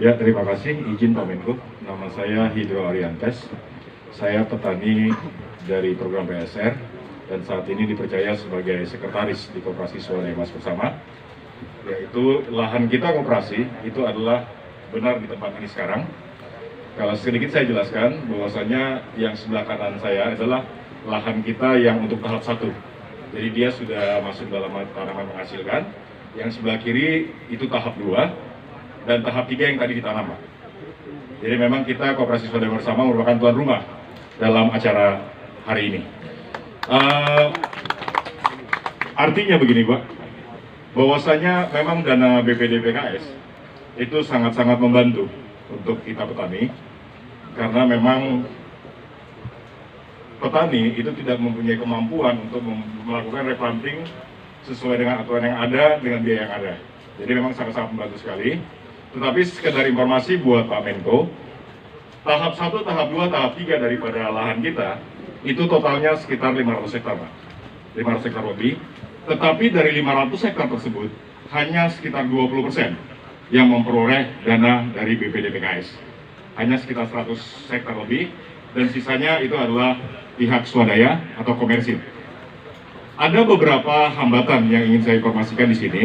Ya, terima kasih. Izin Pak Menko, nama saya Hidro Ariantes. Saya petani dari program PSR dan saat ini dipercaya sebagai sekretaris di Koperasi Swadaya Mas Bersama. Yaitu lahan kita koperasi itu adalah benar di tempat ini sekarang. Kalau sedikit saya jelaskan bahwasanya yang sebelah kanan saya adalah lahan kita yang untuk tahap 1. Jadi dia sudah masuk dalam tanaman menghasilkan. Yang sebelah kiri itu tahap 2. Dan tahap 3 yang tadi ditanam, Pak. Jadi memang kita Koperasi Swadaya Bersama merupakan tuan rumah dalam acara hari ini. Artinya begini, Pak, bahwasanya memang dana BPDPKS itu sangat-sangat membantu untuk kita petani, karena memang petani itu tidak mempunyai kemampuan untuk melakukan replanting sesuai dengan aturan yang ada, dengan biaya yang ada. Jadi memang sangat-sangat membantu sekali. Tetapi sekedar informasi buat Pak Menko, tahap 1, tahap 2, tahap 3 daripada lahan kita, itu totalnya sekitar 500 hektar, Pak. 500 hektar lebih. Tetapi dari 500 hektar tersebut, hanya sekitar 20% yang memperoleh dana dari BPDPKS. Hanya sekitar 100 hektar lebih, dan sisanya itu adalah pihak swadaya atau komersil. Ada beberapa hambatan yang ingin saya informasikan di sini,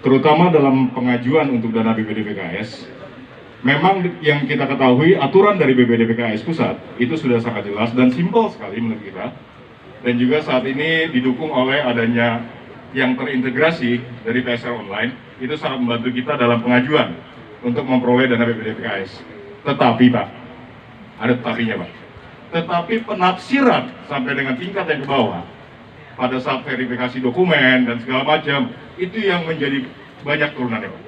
terutama dalam pengajuan untuk dana BPDPKS. Memang yang kita ketahui aturan dari BPDPKS pusat itu sudah sangat jelas dan simpel sekali menurut kita, dan juga saat ini didukung oleh adanya yang terintegrasi dari PSR Online, itu sangat membantu kita dalam pengajuan untuk memperoleh dana BPDPKS. Tetapi Pak, ada tetapinya Pak, tetapi penafsiran sampai dengan tingkat yang ke bawah pada saat verifikasi dokumen dan segala macam, itu yang menjadi banyak turunannya, Pak.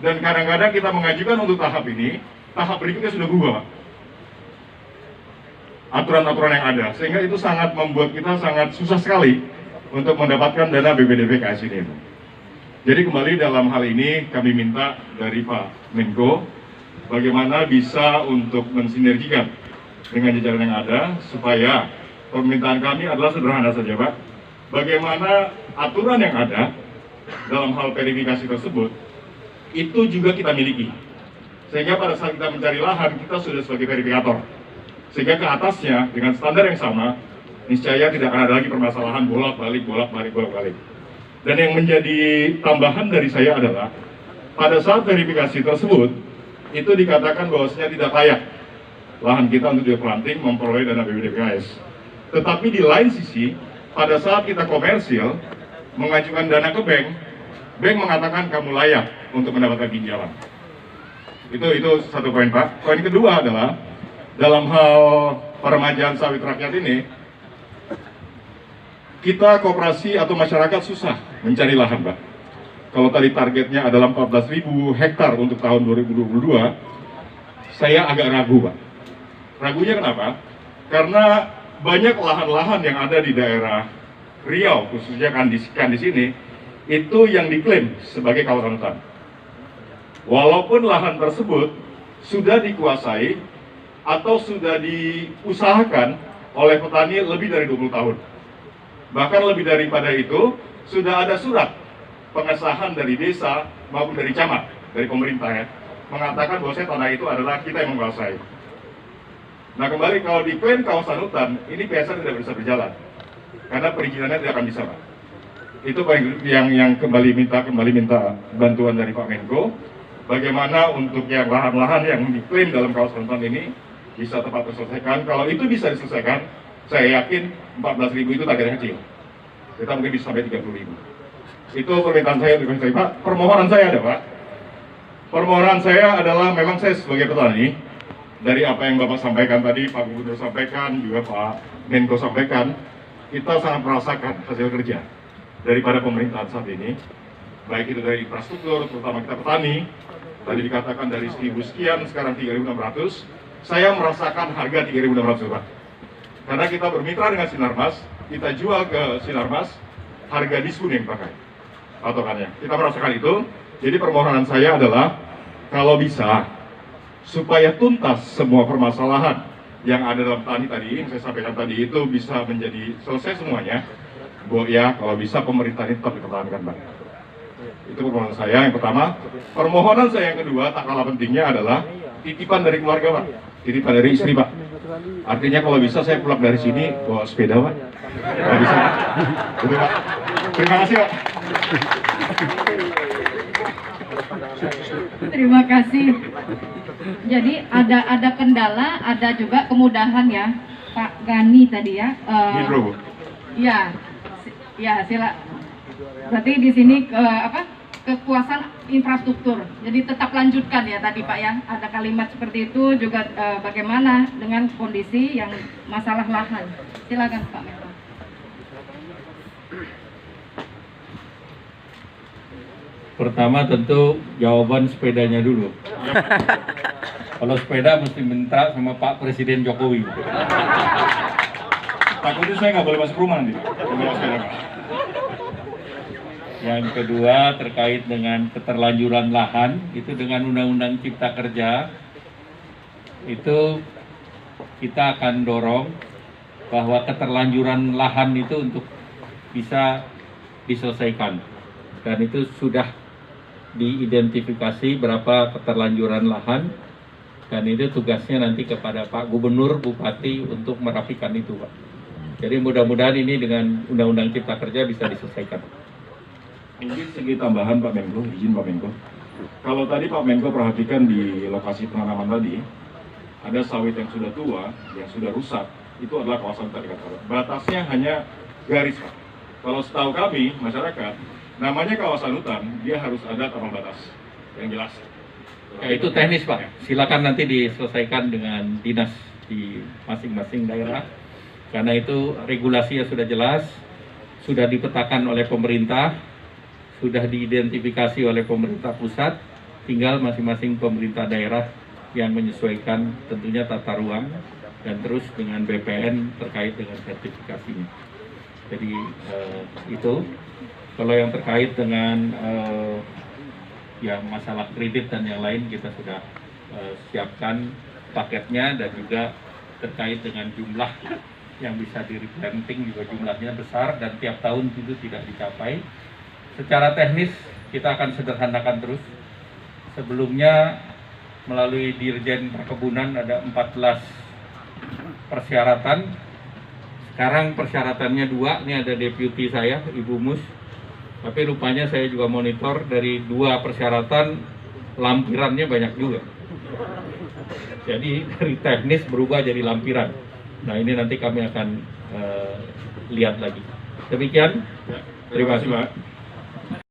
Dan kadang-kadang kita mengajukan untuk tahap ini, tahap berikutnya sudah berubah, Pak. Aturan-aturan yang ada, sehingga itu sangat membuat kita sangat susah sekali untuk mendapatkan dana BPDPKS ini. Jadi kembali dalam hal ini kami minta dari Pak Menko, bagaimana bisa untuk mensinergikan dengan jajaran yang ada, supaya permintaan kami adalah sederhana saja, Pak. Bagaimana aturan yang ada dalam hal verifikasi tersebut, itu juga kita miliki. Sehingga pada saat kita mencari lahan, kita sudah sebagai verifikator. Sehingga ke atasnya, dengan standar yang sama, niscaya tidak akan ada lagi permasalahan bolak-balik. Dan yang menjadi tambahan dari saya adalah, pada saat verifikasi tersebut, itu dikatakan bahwasanya tidak layak lahan kita untuk replanting memperoleh dana BPDPKS. Tetapi di lain sisi, pada saat kita komersil, mengajukan dana ke bank mengatakan kamu layak untuk mendapatkan pinjaman. Itu satu poin, Pak. Poin kedua adalah, dalam hal peremajaan sawit rakyat ini, kita koperasi atau masyarakat susah mencari lahan, Pak. Kalau tadi targetnya adalah 14.000 hektar untuk tahun 2022, saya agak ragu, Pak. Ragunya kenapa? Karena banyak lahan-lahan yang ada di daerah Riau, khususnya kan di sini, itu yang diklaim sebagai kawasan hutan. Walaupun lahan tersebut sudah dikuasai atau sudah diusahakan oleh petani lebih dari 20 tahun. Bahkan lebih daripada itu, sudah ada surat pengesahan dari desa maupun dari camat, dari pemerintah ya, mengatakan bahwa tanah itu adalah kita yang menguasai. Nah kembali, kalau diklaim kawasan hutan, ini PSR tidak bisa berjalan karena perizinannya tidak akan bisa, Pak. Itu yang kembali minta bantuan dari Pak Menko, bagaimana untuk yang lahan-lahan yang diklaim dalam kawasan hutan ini bisa tepat terselesaikan. Kalau itu bisa diselesaikan, saya yakin 14.000 itu targetnya kecil. Kita mungkin bisa sampai 30.000. Itu permintaan saya untuk Pak. Permohonan saya ada, Pak. Permohonan saya adalah, memang saya sebagai petani, dari apa yang Bapak sampaikan tadi, Pak Gubernur sampaikan, juga Pak Menko sampaikan, kita sangat merasakan hasil kerja daripada pemerintahan saat ini, baik itu dari infrastruktur, terutama kita petani, tadi dikatakan dari 1.000 sekian, sekarang 3.600, saya merasakan harga 3.600, Pak. Karena kita bermitra dengan Sinarmas, kita jual ke Sinarmas, harga diskon yang pakai, patokannya. Kita merasakan itu, jadi permohonan saya adalah, kalau bisa, supaya tuntas semua permasalahan yang ada dalam tani tadi, yang saya sampaikan tadi itu bisa menjadi selesai semuanya. Bu ya, kalau bisa pemerintah ini tetap dipertahankan, Pak. Itu permohonan saya yang pertama. Permohonan saya yang kedua, tak kalah pentingnya adalah titipan dari keluarga, Pak. Titipan dari istri, Pak. Artinya kalau bisa saya pulang dari sini bawa sepeda, Pak. Kalau bisa, Pak. Gitu, Pak. Terima kasih, Pak. Terima kasih. Jadi ada kendala, ada juga kemudahan ya, Pak Gani tadi ya. Hidro, Bu. Ya, sila. Berarti di sini kekuasaan infrastruktur. Jadi tetap lanjutkan ya tadi Pak ya. Ada kalimat seperti itu juga bagaimana dengan kondisi yang masalah lahan. Silakan Pak Menko. Pertama tentu jawaban sepedanya dulu. Kalau sepeda mesti minta sama Pak Presiden Jokowi. Takutnya saya nggak boleh masuk rumah nanti, Pak. Kalau bawa sepeda, Pak. Yang kedua terkait dengan keterlanjuran lahan, itu dengan Undang-Undang Cipta Kerja, itu kita akan dorong bahwa keterlanjuran lahan itu untuk bisa diselesaikan. Dan itu sudah diidentifikasi berapa keterlanjuran lahan, dan itu tugasnya nanti kepada Pak Gubernur, Bupati untuk merapikan itu, Pak. Jadi mudah-mudahan ini dengan Undang-Undang Cipta Kerja bisa diselesaikan. Mungkin segi tambahan Pak Menko, izin Pak Menko. Kalau tadi Pak Menko perhatikan di lokasi penanaman tadi, ada sawit yang sudah tua, yang sudah rusak, itu adalah kawasan hutan kata. Batasnya hanya garis, Pak. Kalau setahu kami, masyarakat, namanya kawasan hutan, dia harus ada taman batas yang jelas. Ya, itu teknis Pak, silakan nanti diselesaikan dengan dinas di masing-masing daerah. Karena itu regulasinya sudah jelas, sudah dipetakan oleh pemerintah, sudah diidentifikasi oleh pemerintah pusat, tinggal masing-masing pemerintah daerah yang menyesuaikan tentunya tata ruang dan terus dengan BPN terkait dengan sertifikasinya. Jadi itu. Kalau yang terkait dengan yang masalah kredit dan yang lain, kita sudah siapkan paketnya, dan juga terkait dengan jumlah yang bisa di-replanting juga jumlahnya besar dan tiap tahun itu tidak dicapai. Secara teknis kita akan sederhanakan terus. Sebelumnya melalui Dirjen Perkebunan ada 14 persyaratan. Sekarang persyaratannya 2, ini ada deputi saya, Ibu Mus. Tapi rupanya saya juga monitor dari 2 persyaratan, lampirannya banyak juga. Jadi dari teknis berubah jadi lampiran. Nah ini nanti kami akan lihat lagi. Demikian, terima kasih Pak.